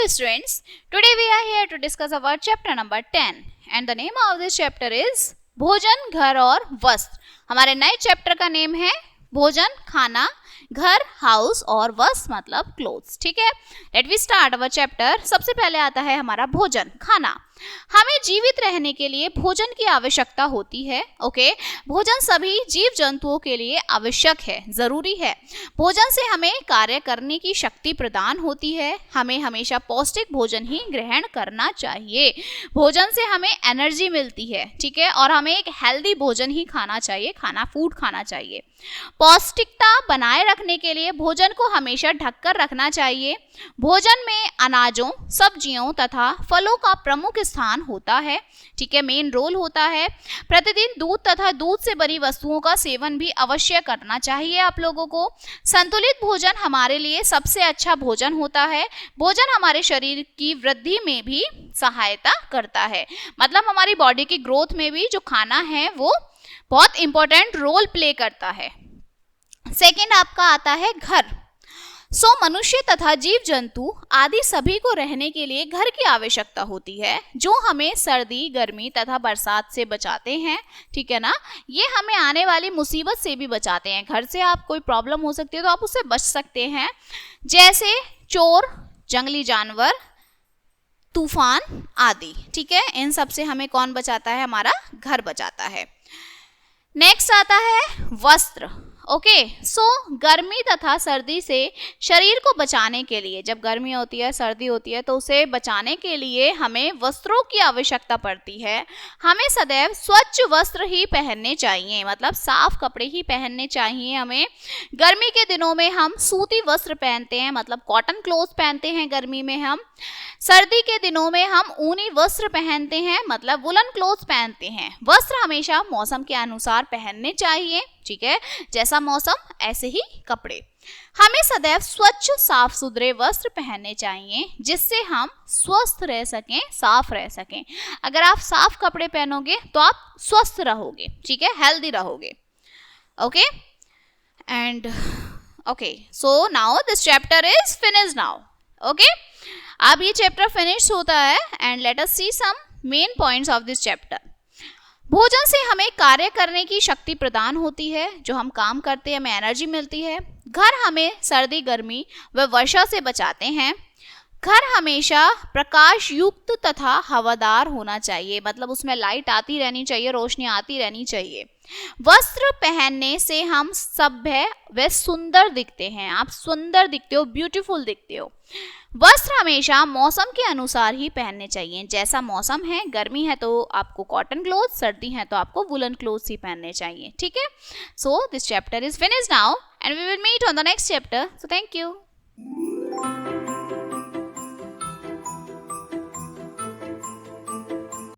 dear students, today we are here to discuss our chapter number 10 and the name of this chapter is भोजन, घर और वस्त्र। हमारे नए चैप्टर का नेम है भोजन, खाना, घर, हाउस और वस्त्र मतलब क्लोथ्स। ठीक है, let we start our chapter. सबसे पहले आता है हमारा भोजन, खाना। हमें जीवित रहने के लिए भोजन की आवश्यकता होती है। ओके, भोजन सभी जीव जंतुओं के लिए आवश्यक है, जरूरी है। भोजन से हमें कार्य करने की शक्ति प्रदान होती है। हमें हमेशा पौष्टिक भोजन ही ग्रहण करना चाहिए। भोजन से हमें एनर्जी मिलती है, ठीक है, और हमें एक हेल्दी भोजन ही खाना चाहिए, फूड खाना चाहिए। पौष्टिकता बनाए रखने के लिए भोजन को हमेशा ढककर रखना चाहिए। भोजन में अनाजों, सब्जियों तथा फलों का प्रमुख स्थान होता है, ठीक है, मेन रोल होता है। प्रतिदिन दूध तथा दूध से बनी वस्तुओं का सेवन भी अवश्य करना चाहिए आप लोगों को। संतुलित भोजन हमारे लिए सबसे अच्छा भोजन होता है। भोजन हमारे शरीर की वृद्धि में भी सहायता करता है, मतलब हमारी बॉडी की ग्रोथ में भी जो खाना है वो बहुत इंपॉर्टेंट रोल प्ले करता है। सेकेंड आपका आता है घर। मनुष्य तथा जीव जंतु आदि सभी को रहने के लिए घर की आवश्यकता होती है, जो हमें सर्दी, गर्मी तथा बरसात से बचाते हैं, ठीक है ना। ये हमें आने वाली मुसीबत से भी बचाते हैं। घर से आप कोई प्रॉब्लम हो सकती है तो आप उससे बच सकते हैं, जैसे चोर, जंगली जानवर, तूफान आदि, ठीक है। इन सब से हमें कौन बचाता है? हमारा घर बचाता है। नेक्स्ट आता है वस्त्र। ओके, गर्मी तथा सर्दी से शरीर को बचाने के लिए, जब गर्मी होती है, सर्दी होती है, तो उसे बचाने के लिए हमें वस्त्रों की आवश्यकता पड़ती है। हमें सदैव स्वच्छ वस्त्र ही पहनने चाहिए, मतलब साफ कपड़े ही पहनने चाहिए हमें। गर्मी के दिनों में हम सूती वस्त्र पहनते हैं, मतलब कॉटन क्लोथ पहनते हैं गर्मी में हम। सर्दी के दिनों में हम ऊनी वस्त्र पहनते हैं, मतलब वुलन क्लोथ पहनते हैं। वस्त्र हमेशा मौसम के अनुसार पहनने चाहिए, ठीक है, जैसा मौसम ऐसे ही कपड़े। हमें सदैव स्वच्छ साफ सुथरे वस्त्र पहनने चाहिए, जिससे हम स्वस्थ रह सकें, साफ रह सकें। अगर आप साफ कपड़े पहनोगे तो आप स्वस्थ रहोगे, ठीक है, हेल्दी रहोगे। Okay, and okay, so now this chapter is finished now. Okay, अब ये चैप्टर फिनिश होता है and let us see some main points of this chapter. भोजन से हमें कार्य करने की शक्ति प्रदान होती है, जो हम काम करते हैं हमें एनर्जी मिलती है। घर हमें सर्दी, गर्मी व वर्षा से बचाते हैं। घर हमेशा प्रकाश युक्त तथा हवादार होना चाहिए, मतलब उसमें लाइट आती रहनी चाहिए, रोशनी आती रहनी चाहिए। वस्त्र पहनने से हम सभ्य व सुंदर दिखते हैं, आप सुंदर दिखते हो, ब्यूटीफुल दिखते हो। वस्त्र हमेशा मौसम के अनुसार ही पहनने चाहिए, जैसा मौसम है, गर्मी है तो आपको कॉटन क्लोथ, सर्दी है तो आपको वुलन क्लोथ्स ही पहनने चाहिए, ठीक है। So this chapter is finished now and we will meet on the next chapter. So thank you.